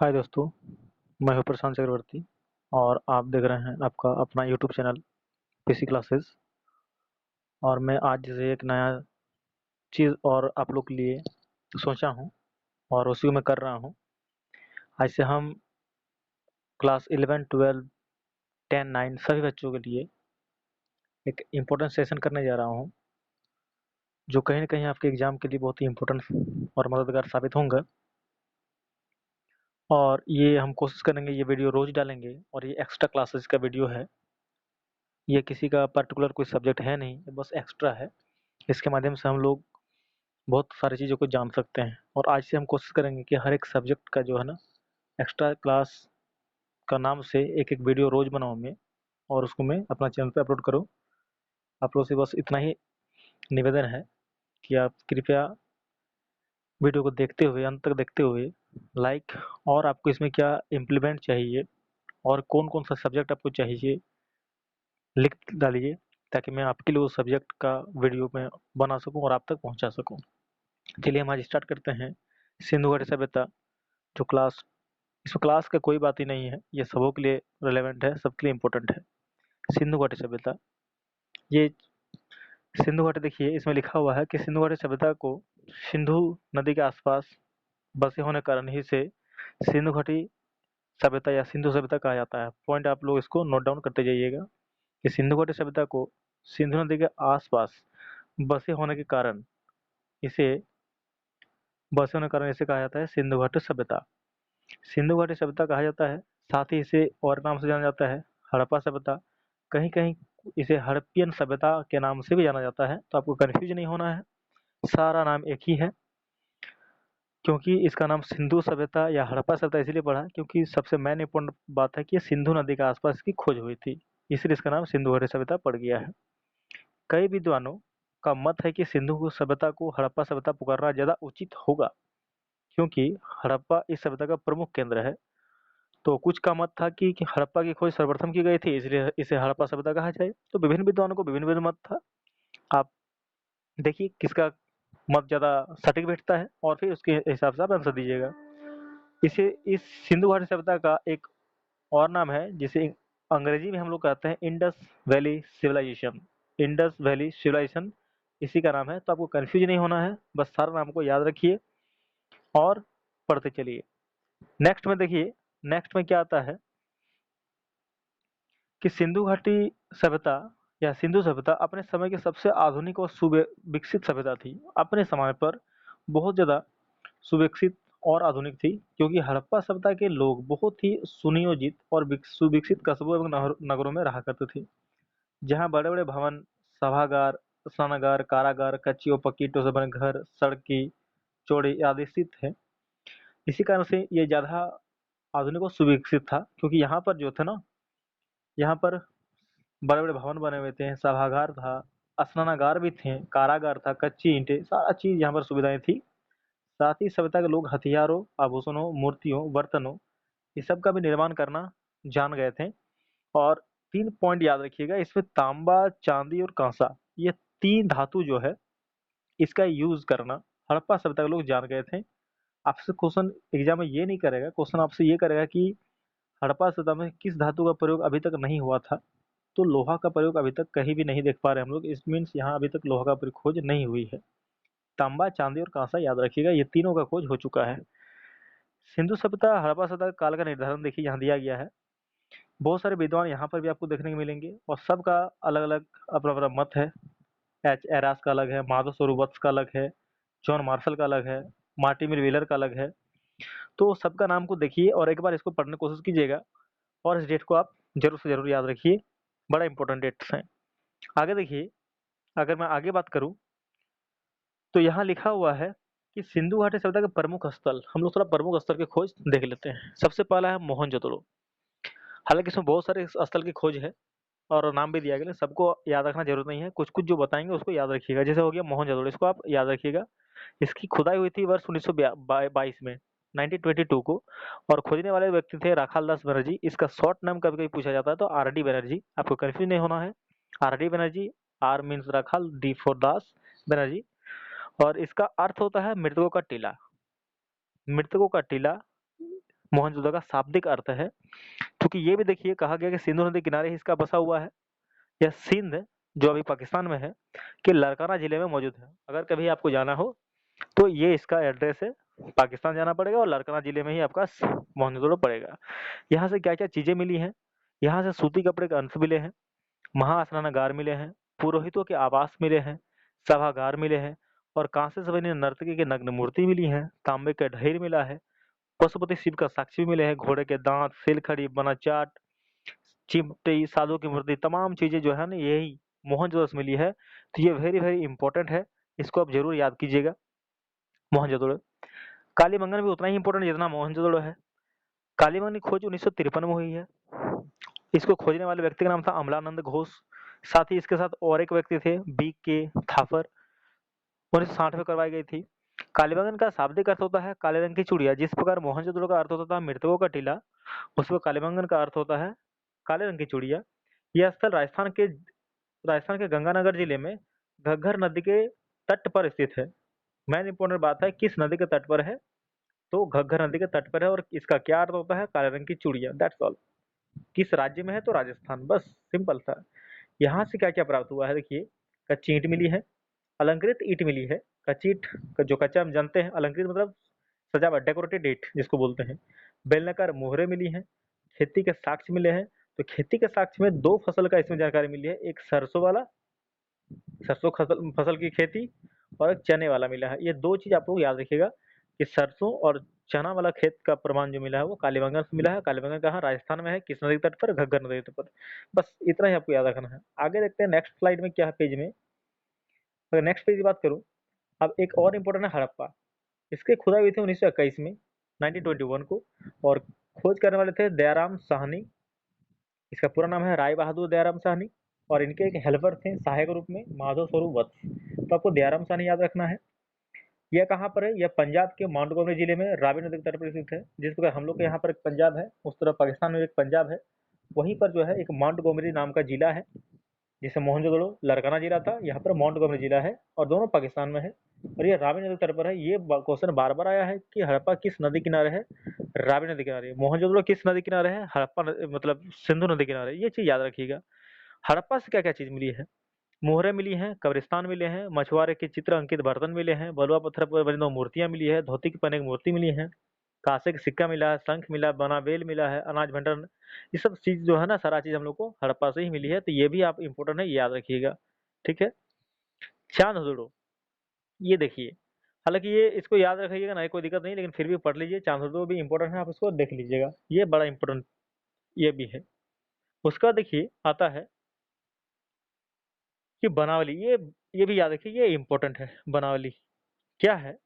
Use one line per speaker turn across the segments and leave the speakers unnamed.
हाय दोस्तों, मैं हूं प्रशांत चक्रवर्ती और आप देख रहे हैं आपका अपना यूट्यूब चैनल पीसी क्लासेस। और मैं आज से एक नया चीज़ और आप लोग के लिए सोचा हूं और उसी को मैं कर रहा हूं। आज से हम क्लास 11, 12, 10, 9 सभी बच्चों के लिए एक इम्पोर्टेंट सेशन करने जा रहा हूं, जो कहीं न कहीं आपके एग्ज़ाम के लिए बहुत ही इम्पोर्टेंट और मददगार साबित होंगे। और ये हम कोशिश करेंगे, ये वीडियो रोज़ डालेंगे और ये एक्स्ट्रा क्लासेस का वीडियो है। ये किसी का पर्टिकुलर कोई सब्जेक्ट है नहीं, ये बस एक्स्ट्रा है। इसके माध्यम से हम लोग बहुत सारी चीज़ों को जान सकते हैं और आज से हम कोशिश करेंगे कि हर एक सब्जेक्ट का जो है ना, एक्स्ट्रा क्लास का नाम से एक-एक वीडियो रोज़ बनाऊँ मैं और उसको मैं अपना चैनल पे अपलोड करूँ। आप लोगों से बस इतना ही निवेदन है कि आप कृपया वीडियो को देखते हुए, अंत तक देखते हुए लाइक और आपको इसमें क्या इम्प्लीमेंट चाहिए और कौन-कौन सा सब्जेक्ट आपको चाहिए, लिख डालिए ताकि मैं आपके लिए उस सब्जेक्ट का वीडियो मैं बना सकूँ और आप तक पहुँचा सकूँ। चलिए हम आज स्टार्ट करते हैं। सिंधु घाटी सभ्यता जो क्लास इसमें क्लास का कोई बात ही नहीं है, ये सबों के लिए रिलेवेंट है, सबके लिए इम्पोर्टेंट है। सिंधु घाटी सभ्यता, ये सिंधु घाटी देखिए इसमें लिखा हुआ है कि सिंधु घाटी सभ्यता को सिंधु नदी के आसपास बसे होने के कारण ही से सिंधु घाटी सभ्यता या सिंधु सभ्यता कहा जाता है। पॉइंट आप लोग इसको नोट डाउन करते जाइएगा कि सिंधु घाटी सभ्यता को सिंधु नदी के आसपास बसे होने के कारण इसे कहा जाता है सिंधु घाटी सभ्यता। सिंधु घाटी सभ्यता कहा जाता है, साथ ही इसे और नाम से जाना जाता है हड़प्पा सभ्यता। कहीं-कहीं इसे हड़प्पियन सभ्यता के नाम से भी जाना जाता है, तो आपको कन्फ्यूज़ नहीं होना है, सारा नाम एक ही है। क्योंकि इसका नाम सिंधु सभ्यता या हड़प्पा सभ्यता इसीलिए पड़ा क्योंकि सबसे मेन इम्पोर्टेंट बात है कि ये सिंधु नदी के आसपास इसकी खोज हुई थी, इसलिए इसका नाम सिंधु घाटी सभ्यता पड़ गया है। कई विद्वानों का मत है कि सिंधु सभ्यता को हड़प्पा सभ्यता पुकारना ज़्यादा उचित होगा, क्योंकि हड़प्पा इस सभ्यता का प्रमुख केंद्र है। तो कुछ का मत था कि हड़प्पा की खोज सर्वप्रथम की गई थी, इसलिए इसे हड़प्पा सभ्यता कहा जाए। तो विभिन्न विद्वानों को विभिन्न-विभिन्न मत था। आप देखिए किसका मत ज़्यादा सटीक बैठता है और फिर उसके हिसाब से आप आंसर दीजिएगा। इसे इस सिंधु घाटी सभ्यता का एक और नाम है जिसे अंग्रेजी में हम लोग कहते हैं Indus Valley civilisation. Indus Valley civilisation इसी का नाम है, तो आपको कन्फ्यूज़ नहीं होना है, बस सारा नाम को याद रखिए और पढ़ते चलिए। नेक्स्ट में क्या आता है कि सिंधु घाटी सभ्यता या सिंधु सभ्यता अपने समय की सबसे आधुनिक और सुविकसित सभ्यता थी। अपने समय पर बहुत ज़्यादा सुविकसित और आधुनिक थी, क्योंकि हड़प्पा सभ्यता के लोग बहुत ही सुनियोजित और सुविकसित कस्बों एवं नगरों में रहा करते थे, जहाँ बड़े-बड़े भवन, सभागार, स्नानागार, कारागार, कच्ची और पक्की ईंटों से बने घर, सड़कें, चौड़े आदि स्थित थे। इसी कारण से ये ज़्यादा आधुनिक और सुविकसित था, क्योंकि यहाँ पर जो थे ना, यहाँ पर बड़े-बड़े भवन बने हुए थे, सभागार था, स्नानागार भी थे, कारागार था, कच्ची ईंटें, सारा चीज़ यहाँ पर सुविधाएँ थी। साथ ही सभ्यता के लोग हथियारों, आभूषणों, मूर्तियों, बर्तनों, ये सब का भी निर्माण करना जान गए थे। और 3 पॉइंट याद रखिएगा, इसमें तांबा, चांदी और कांसा, ये 3 धातु जो है, इसका यूज़ करना हड़प्पा सभ्यता के लोग जान गए थे। आपसे क्वेश्चन एग्ज़ाम में ये नहीं करेगा, क्वेश्चन आपसे ये करेगा कि हड़प्पा सभ्यता में किस धातु का प्रयोग अभी तक नहीं हुआ था? तो लोहा का प्रयोग अभी तक कहीं भी नहीं देख पा रहे हम लोग, इट मीन्स यहाँ अभी तक लोहा का खोज नहीं हुई है। तांबा, चांदी और कांसा याद रखिएगा, ये तीनों का खोज हो चुका है। सिंधु सभ्यता, हड़प्पा सभ्यता काल का निर्धारण देखिए यहाँ दिया गया है। बहुत सारे विद्वान यहाँ पर भी आपको देखने को मिलेंगे और सबका अलग-अलग अपना-अपना मत है। एच. एरास का अलग है, माधव स्वरूप वत्स का अलग है, जॉन मार्शल का अलग है, मार्टिन व्हीलर का अलग है। तो सबका नाम को देखिए और एक बार इसको पढ़ने की कोशिश कीजिएगा और इस डेट को आप ज़रूर से ज़रूर याद रखिए, बड़ा इंपॉर्टेंट डेट्स हैं। आगे देखिए, अगर मैं आगे बात करूँ, तो यहाँ लिखा हुआ है कि सिंधु घाटी सभ्यता के प्रमुख स्थल, हम लोग थोड़ा प्रमुख स्थल की खोज देख लेते हैं। सबसे पहला है मोहनजोदड़ो। हालाँकि इसमें बहुत सारे स्थल की खोज है और नाम भी दिया गया है, सबको याद रखना ज़रूरत नहीं है, कुछ-कुछ जो बताएँगे उसको याद रखिएगा। जैसे हो गया मोहनजोदड़ो, इसको आप याद रखिएगा। इसकी खुदाई हुई थी वर्ष 1922 में, 1922 को, और खोजने वाले व्यक्ति थे राखाल दास बनर्जी। इसका शॉर्ट नाम कभी-कभी पूछा जाता है, तो आर.डी. बनर्जी, आपको कन्फ्यूज़ नहीं होना है। R D. Banerjee, R means Rakhal, D for Das Banerjee, और इसका अर्थ होता है मृतकों का टीला। मृतकों का टीला मोहनजोदड़ो का शाब्दिक अर्थ है, क्योंकि ये भी देखिए कहा गया कि सिंधु नदी किनारे ही इसका बसा हुआ है। यह सिंध जो अभी पाकिस्तान में है के लरकाना जिले में मौजूद है। अगर कभी आपको जाना हो तो ये इसका एड्रेस है, पाकिस्तान जाना पड़ेगा और लरकाना जिले में ही आपका मोहनजोदड़ो पड़ेगा। यहाँ से क्या क्या चीजें मिली हैं, यहाँ से सूती कपड़े के अंश मिले हैं, महास्नानागार मिले हैं, पुरोहितों के आवास मिले हैं, सभागार मिले हैं और कांसे से बनी नर्तकी की नग्न मूर्ति मिली है, तांबे का ढेर मिला है, पशुपति शिव का साक्ष्य भी मिले हैं, घोड़े के दांत, सिलखड़ी, बनाचाट, चिमटी, साधु की मूर्ति, तमाम चीजें जो है ना यही मोहनजोदड़ो से मिली है। तो ये वेरी वेरी इंपॉर्टेंट है, इसको आप जरूर याद कीजिएगा। मोहनजोदड़ो कालीबंगन भी उतना ही इंपॉर्टेंट जितना मोहनजोदड़ो है। कालीबंगन की खोज 1953 में हुई है। इसको खोजने वाले व्यक्ति का नाम था अमलानंद घोष। साथ ही इसके साथ और एक व्यक्ति थे बी.के. थापर। 1960 में करवाई गई थी। कालीबंगन का शाब्दिक अर्थ होता है काले रंग की चूड़िया। जिस प्रकार मोहनजोदड़ो का अर्थ होता था मृतकों का टीला, उस पर कालीबंगन का अर्थ होता है काले रंग की चूड़िया। यह स्थल राजस्थान के गंगानगर जिले में घग्गर नदी के तट पर स्थित है। मेन इंपॉर्टेंट बात है किस नदी के तट पर है, तो घग्गर नदी के तट पर है और इसका क्या अर्थ होता है काले रंग की चूड़िया। That's all. किस राज्य में है, तो राजस्थान, बस सिंपल सा। यहाँ से क्या क्या प्राप्त हुआ है देखिए, कच्ची ईंट मिली है, अलंकृत ईंट मिली है। कच्ची ईंट जो कच्चा हम जानते हैं, अलंकृत मतलब सजावट, डेकोरेटेड ईंट जिसको बोलते हैं। बेलनाकार मोहरे मिली हैं, खेती के साक्ष्य मिले हैं। तो खेती के साक्ष्य में दो फसल का इसमें जानकारी मिली है, एक सरसों वाला, सरसों फसल की खेती, और एक चने वाला मिला है। ये दो चीज आप लोग याद रखिएगा कि सरसों और चना वाला खेत का प्रमाण जो मिला है वो कालीबंगन से मिला है। कालीबंगन कहाँ, राजस्थान में है, किस नदी तट पर, घग्गर नदी तट पर। बस इतना ही आपको याद रखना है। आगे देखते हैं नेक्स्ट स्लाइड में क्या है पेज में। अगर नेक्स्ट पेज की बात करूं, अब एक और इम्पोर्टेंट है हड़प्पा। इसकी खुदाई हुई थी 1921 में, 1921 को, और खोज करने वाले थे दयाराम साहनी। इसका पूरा नाम है राय बहादुर दयाराम साहनी, और इनके एक हेल्पर थे सहायक रूप में माधव स्वरूप वत्स। तो आपको दयाराम साहनी याद रखना है। यह कहाँ पर है, यह पंजाब के माउंट गोमरी जिले में रावी नदी के तट पर स्थित है। जिस प्रकार हम लोग के यहाँ पर एक पंजाब है, उस तरह पाकिस्तान में एक पंजाब है। वहीं पर जो है एक माउंट गोमरी नाम का जिला है, जिसे मोहनजोदड़ो लरकाना जिला था, यहाँ पर माउंट गोमरी जिला है, और दोनों पाकिस्तान में है। और ये रावी नदी के तट पर है। ये क्वेश्चन बार बार आया है कि हड़प्पा किस नदी किनारे है, रावी नदी किनारे। मोहनजोदड़ो किस नदी किनारे है, हड़प्पा मतलब सिंधु नदी किनारे। ये चीज याद रखिएगा। हड़प्पा से क्या क्या चीज मिली है, मोहरे मिली हैं, कब्रिस्तान मिले हैं, मछुआरे के चित्र अंकित बर्तन मिले हैं, बलुआ पत्थर पर बनी 2 मूर्तियां मिली है, धोती की पहने एक मूर्ति मिली है, कांसे का सिक्का मिला है, शंख मिला, बना बेल मिला है, अनाज भंडार। ये सब चीज जो है ना, सारा चीज हम लोग को हड़प्पा से ही मिली है। तो ये भी आप इम्पोर्टेंट है, ये याद रखिएगा। ठीक है। चांदोड़ो, ये देखिए, हालांकि ये इसको याद रखिएगा ना, कोई दिक्कत नहीं, लेकिन फिर भी पढ़ लीजिए। चांदोड़ो भी इम्पोर्टेंट है, आप इसको देख लीजिएगा, ये बड़ा इम्पोर्टेंट ये भी है। उसका देखिए आता है कि बनावली, ये भी याद रखिए, ये इम्पोर्टेंट है। बनावली क्या है,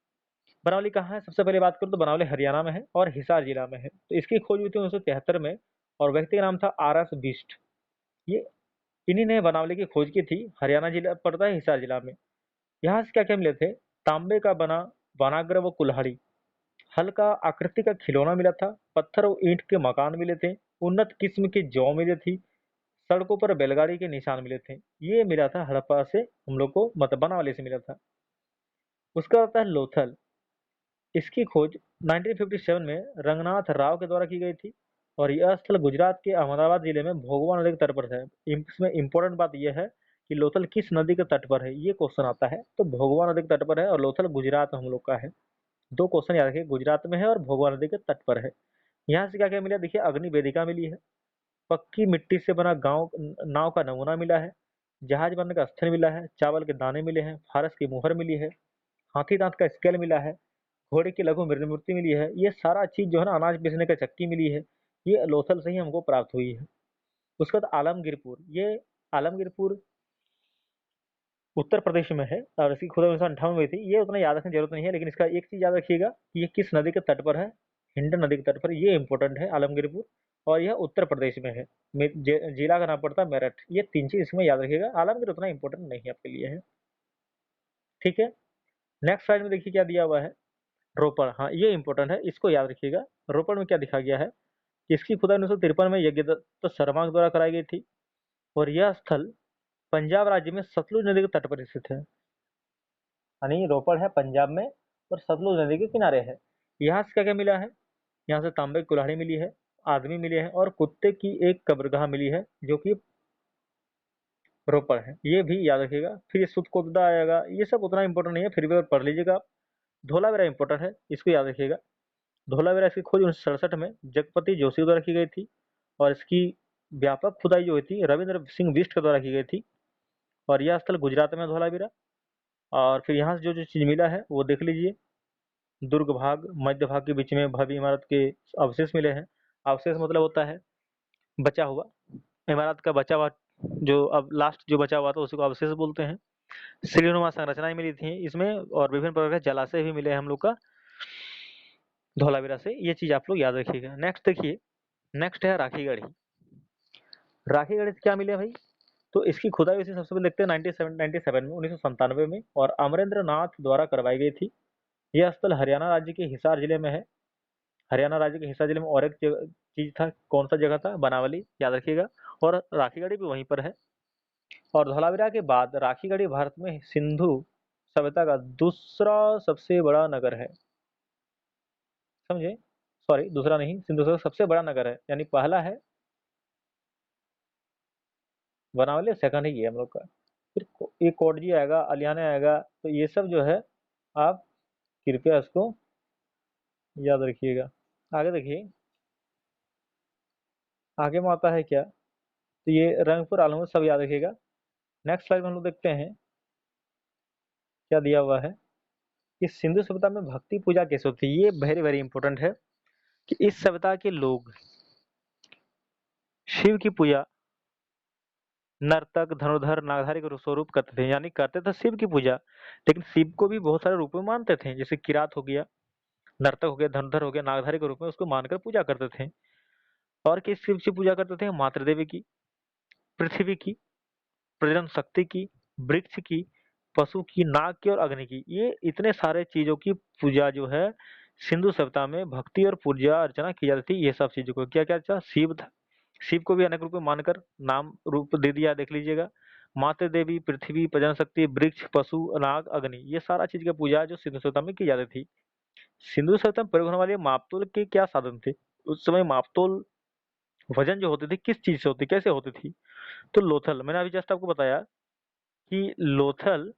बनावली कहाँ है, सबसे पहले बात करूँ तो बनावली हरियाणा में है और हिसार जिला में है। तो इसकी खोज हुई थी 1973 में, और व्यक्ति का नाम था आर.एस. बिष्ट। ये इन्हीं ने बनावली की खोज की थी। हरियाणा जिला पड़ता है, हिसार जिला में। यहाँ से क्या क्या मिले थे, तांबे का बना वनाग्र व कुल्हाड़ी, हल्का आकृति का खिलौना मिला था, पत्थर और ईंट के मकान मिले थे, उन्नत किस्म की जौ मिली थी, सड़कों पर बैलगाड़ी के निशान मिले थे। ये मिला था हड़प्पा से हम लोग को, मतलब बनावली से मिला था। उसका आता है लोथल। इसकी खोज 1957 में रंगनाथ राव के द्वारा की गई थी, और यह स्थल गुजरात के अहमदाबाद जिले में भोगवा नदी के तट पर है। इसमें इंपॉर्टेंट बात यह है कि लोथल किस नदी के तट पर है, ये क्वेश्चन आता है। तो भोगवा नदी के तट पर है, और लोथल गुजरात हम लोग का है। दो क्वेश्चन याद रखिए, गुजरात में है और भोगवा नदी के तट पर है। यहाँ से क्या क्या मिला, देखिए अग्नि वेदिका मिली है, पक्की मिट्टी से बना गांव नाव का नमूना मिला है, जहाज बनने का स्थल मिला है, चावल के दाने मिले हैं, फारस की मुहर मिली है, हाथी दांत का स्केल मिला है, घोड़े की लघु मूर्ति मिली है। ये सारा चीज जो है ना, अनाज पीसने का चक्की मिली है, ये लोथल से ही हमको प्राप्त हुई है। उसके बाद आलमगीरपुर, ये आलमगीरपुर उत्तर प्रदेश में है, और इसकी खुदाई 1958 में हुई थी। ये उतना याद रखने की जरूरत नहीं है, लेकिन इसका एक चीज याद रखिएगा कि ये किस नदी के तट पर है, हिंडन नदी के तट पर। ये इंपॉर्टेंट है आलमगीरपुर, और यह उत्तर प्रदेश में है। जिला का नाम पड़ता है मेरठ। ये तीन चीज इसमें याद रखिएगा। आलमगीर उतना इंपॉर्टेंट नहीं है आपके लिए है। ठीक है। नेक्स्ट स्लाइड में देखिए क्या दिया हुआ है, रोपड़। हाँ, ये इंपॉर्टेंट है, इसको याद रखिएगा। रोपड़ में क्या दिखा गया है, इसकी खुदाई 1953 में यज्ञदत्त शर्मा के द्वारा कराई गई थी, और यह स्थल पंजाब राज्य में सतलुज नदी के तट पर स्थित है। यानी रोपड़ है पंजाब में और सतलुज नदी के किनारे है। यहाँ से क्या क्या मिला है, यहाँ से तांबे की कुल्हाड़ी मिली है, आदमी मिले हैं और कुत्ते की एक कब्रगाह मिली है जो कि रोपड़ है। ये भी याद रखिएगा। फिर ये सुतकोतदा आएगा, ये सब उतना इंपॉर्टेंट नहीं है, फिर भी और पढ़ लीजिएगा आप। धोलावीरा इंपॉर्टेंट है, इसको याद रखिएगा। धोलावीरा इसकी खोज 1967 में जगपति जोशी द्वारा की गई थी और इसकी व्यापक खुदाई जो हुई थी रविंद्र सिंह बिष्ट के द्वारा की गई थी। और यह स्थल गुजरात में है, धोलावीरा। और फिर यहाँ से जो जो चीज मिला है वो देख लीजिए। दुर्ग भाग, मध्य भाग के बीच में भव्य इमारत के अवशेष मिले हैं। अवशेष मतलब होता है बचा हुआ, इमारत का बचा हुआ, जो अब लास्ट जो बचा हुआ था उसी को अवशेष बोलते हैं। सीढ़ीनुमा संरचनाएं मिली थी इसमें और विभिन्न प्रकार के जलाशय भी मिले हैं हम लोग का धोलावीरा से। ये चीज आप लोग याद रखिएगा। नेक्स्ट देखिए, नेक्स्ट है राखीगढ़ी। राखीगढ़ी से क्या मिले भाई? तो इसकी खुदाई वैसे सबसे पहले देखते हैं 1997 में, 1997 में, और अमरेंद्र नाथ द्वारा करवाई गई थी। यह स्थल हरियाणा राज्य के हिसार जिले में है। हरियाणा राज्य के हिसार जिले में और एक चीज था, कौन सा जगह था? बनावली, याद रखिएगा। और राखीगढ़ी भी वहीं पर है। और धौलावीरा के बाद राखीगढ़ी भारत में सिंधु सभ्यता का दूसरा सबसे बड़ा नगर है। समझे? सॉरी, दूसरा नहीं, सिंधु सभ्यता का सबसे बड़ा नगर है, यानी पहला है बनावली, सेकंड ही है हम लोग का। फिर एक कोटजी आएगा, अलियाना आएगा, तो ये सब जो है आप कृपया इसको याद रखिएगा। आगे देखिए, आगे में आता है क्या? तो ये रंगपुर, आलमगीर सब याद रखिएगा। नेक्स्ट स्लाइड में हम लोग देखते हैं क्या दिया हुआ है कि सिंधु सभ्यता में भक्ति पूजा कैसे होती है। ये वेरी वेरी इंपॉर्टेंट है कि इस सभ्यता के लोग शिव की पूजा नर्तक, धनुर्धर, नागधारी के स्वरूप करते थे, यानी करते थे शिव की पूजा, लेकिन शिव को भी बहुत सारे रूप में मानते थे। जैसे किरात हो गया, नर्तक हो गया, धनुर्धर हो गया, नागधारी के रूप में उसको मानकर पूजा करते थे। और किस शिव की पूजा करते थे? मातृ देवी की, पृथ्वी की, प्रजनन शक्ति की, वृक्ष की, पशु की, नाग की और अग्नि की। ये इतने सारे चीजों की पूजा जो है सिंधु सभ्यता में भक्ति और पूजा अर्चना की जाती थी। ये सब चीजों को क्या क्या था? शिव था, शिव को भी अनेक रूप में मानकर नाम रूप दे दिया, देख लीजिएगा। मातृ देवी, पृथ्वी, प्रजनन शक्ति, वृक्ष, पशु, नाग, अग्नि, ये सारा चीज का पूजा जो सिंधु सभ्यता में की जाती थी। सिंधु सभ्यता में प्रयोग होने वाले मापतोल के क्या साधन थे? उस समय मापतोल, वजन जो होते थे किस चीज से होती, कैसे होती थी? तो लोथल, मैंने अभी जस्ट आपको बताया कि लोथल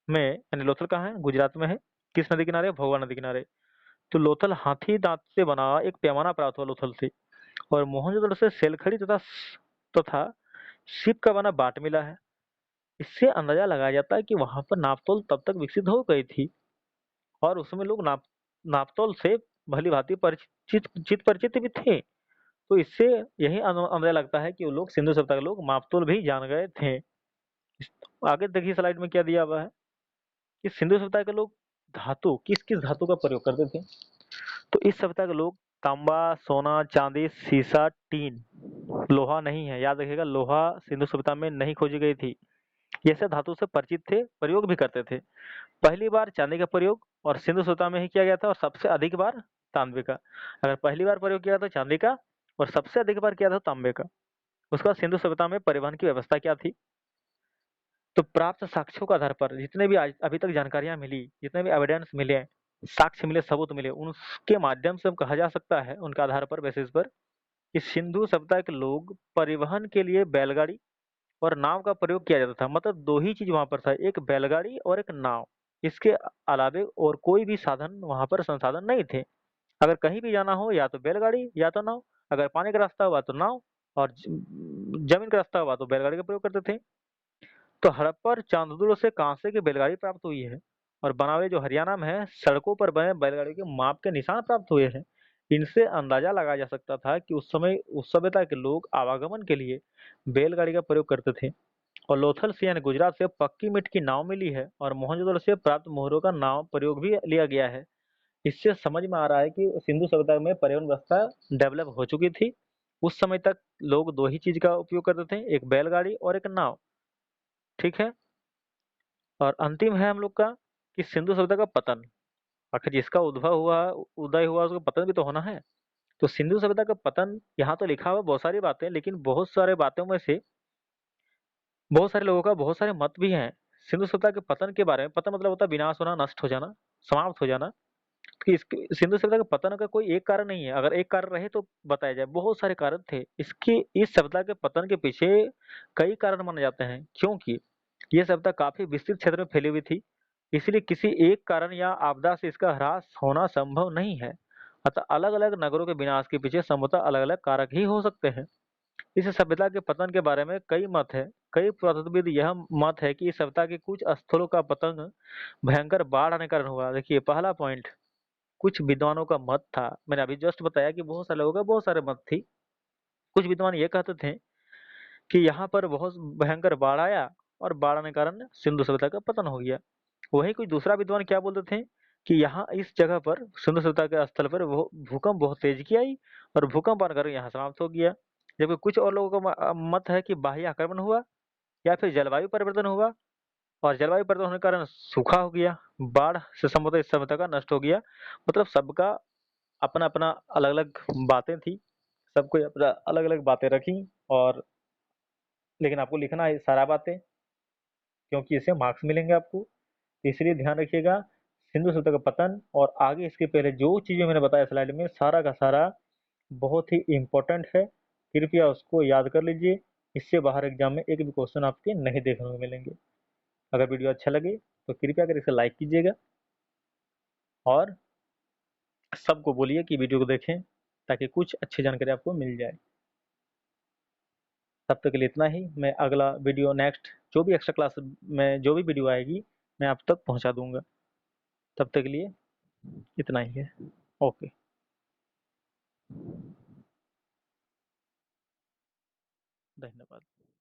में, यानी लोथल कहाँ है? गुजरात में है। किस नदी किनारे? भगवा नदी किनारे। तो लोथल हाथी दांत से बना एक पैमाना प्राप्त हुआ लोथल से। और मोहनजोदड़ो से सेलखड़ी तथा शिप का बना बाट मिला है। इससे अंदाजा लगाया जाता है कि वहां पर नापतोल तब तक विकसित हो गई थी और उसमें लोग नापतोल से भली भांति परिचित भी थे। तो इससे यही अंदाजा लगता है कि वो लोग, सिंधु सभ्यता के लोग, मापतोल भी जान गए थे। आगे देखिए स्लाइड में क्या दिया हुआ है कि सिंधु सभ्यता के लोग धातु, किस किस धातु का प्रयोग करते थे? तो इस सभ्यता के लोग तांबा, सोना, चांदी, सीसा, टीन, लोहा नहीं है, याद रखिएगा। लोहा सिंधु सभ्यता में नहीं खोजी गई थी। ये सब धातु से परिचित थे, प्रयोग भी करते थे। पहली बार चांदी का प्रयोग और सिंधु सभ्यता में ही किया गया था, और सबसे अधिक बार तांबे का। अगर पहली बार प्रयोग किया था चांदी का और सबसे अधिक बार किया था तांबे का। उसके बाद सिंधु सभ्यता में परिवहन की व्यवस्था क्या थी? तो प्राप्त साक्ष्यों के आधार पर जितने भी आज अभी तक जानकारियां मिली, जितने भी एविडेंस मिले, साक्ष्य मिले, सबूत मिले, उनके माध्यम से हम कहा जा सकता है, उनके आधार पर, बेसिस पर, कि सिंधु सभ्यता के लोग परिवहन के लिए बैलगाड़ी और नाव का प्रयोग किया जाता था। मतलब दो ही चीज वहां पर था, एक बैलगाड़ी और एक नाव। इसके अलावे और कोई भी साधन वहां पर, संसाधन नहीं थे। अगर कहीं भी जाना हो, या तो बैलगाड़ी या तो नाव। अगर पानी का रास्ता हुआ तो नाव, और जमीन का रास्ता हुआ तो बैलगाड़ी का प्रयोग करते थे। तो हड़प्पा और चांदुर से कांसे की बैलगाड़ी प्राप्त हुई है। और बनावे जो हरियाणा में है, सड़कों पर बने बैलगाड़ी के माप के निशान प्राप्त हुए हैं। इनसे अंदाजा लगाया जा सकता था कि उस समय उस सभ्यता के लोग आवागमन के लिए बैलगाड़ी का प्रयोग करते थे। और लोथल से, यानी गुजरात से, पक्की मिट्टी की नाव मिली है और मोहनजोदड़ो से प्राप्त मोहरों का नाव प्रयोग भी लिया गया है। इससे समझ में आ रहा है कि सिंधु सभ्यता में परिवहन व्यवस्था डेवलप हो चुकी थी। उस समय तक लोग दो ही चीज का उपयोग करते थे, एक बैलगाड़ी और एक नाव। ठीक है। और अंतिम है हम लोग का कि सिंधु सभ्यता का पतन। आखिर जिसका उद्भव हुआ, उदय हुआ, उसका पतन भी तो होना है। तो सिंधु सभ्यता का पतन, यहाँ तो लिखा हुआ बहुत सारी बातें, लेकिन बहुत सारे बातों में से बहुत सारे लोगों का बहुत सारे मत भी हैं सिंधु सभ्यता के पतन के बारे में। पतन मतलब होता है विनाश होना, नष्ट हो जाना, समाप्त हो जाना। कि इसके सिंधु सभ्यता के पतन का कोई एक कारण नहीं है। अगर एक कारण रहे तो बताया जाए, बहुत सारे कारण थे। इसके इस सभ्यता के पतन के पीछे कई कारण माने जाते हैं, क्योंकि ये सभ्यता काफ़ी विस्तृत क्षेत्र में फैली हुई थी। इसलिए किसी एक कारण या आपदा से इसका ह्रास होना संभव नहीं है। अतः अलग-अलग नगरों के विनाश के पीछे संभवतः अलग-अलग कारक ही हो सकते हैं। इस सभ्यता के पतन के बारे में कई मत हैं। कई पुरातत्वविद यह मत है कि इस सभ्यता के कुछ स्थलों का पतन भयंकर बाढ़ आने के कारण हुआ। देखिए पहला पॉइंट, कुछ विद्वानों का मत था। मैंने अभी जस्ट बताया कि बहुत सारे लोगों का बहुत सारे मत थी। कुछ विद्वान ये कहते थे कि यहाँ पर बहुत भयंकर बाढ़ आया और बाढ़ आने के कारण सिंधु सभ्यता का पतन हो गया। वहीं कुछ दूसरा विद्वान क्या बोलते थे कि यहाँ इस जगह पर सिंधु सभ्यता के स्थल पर भूकंप बहुत तेज की आई और भूकंप आने के कारण यहाँ समाप्त हो गया। जबकि कुछ और लोगों का मत है कि बाह्य आक्रमण हुआ या फिर जलवायु परिवर्तन हुआ और जलवायु परिवर्तन होने के कारण सूखा हो गया, बाढ़ से संभवतः इस सभ्यता का नष्ट हो गया। मतलब सबका अपना-अपना अलग-अलग बातें थी, सबको अपना अलग-अलग बातें रखी और लेकिन आपको लिखना है सारा बातें, क्योंकि इससे मार्क्स मिलेंगे आपको। इसलिए ध्यान रखिएगा, सिंधु सभ्यता का पतन और आगे इसके पहले जो चीज़ें मैंने बताया स्लाइड में, सारा का सारा बहुत ही इम्पोर्टेंट है। कृपया उसको याद कर लीजिए, इससे बाहर एग्जाम में एक भी क्वेश्चन आपके नहीं देखने को मिलेंगे। अगर वीडियो अच्छा लगे तो कृपया कर इसे लाइक कीजिएगा और सबको बोलिए कि वीडियो को देखें, ताकि कुछ अच्छी जानकारी आपको मिल जाए। तब तक के लिए इतना ही। मैं अगला वीडियो नेक्स्ट जो भी एक्स्ट्रा क्लास में जो भी वीडियो आएगी, मैं आप तक पहुँचा दूँगा। तब तक के लिए इतना ही है। ओके। धन्यवाद।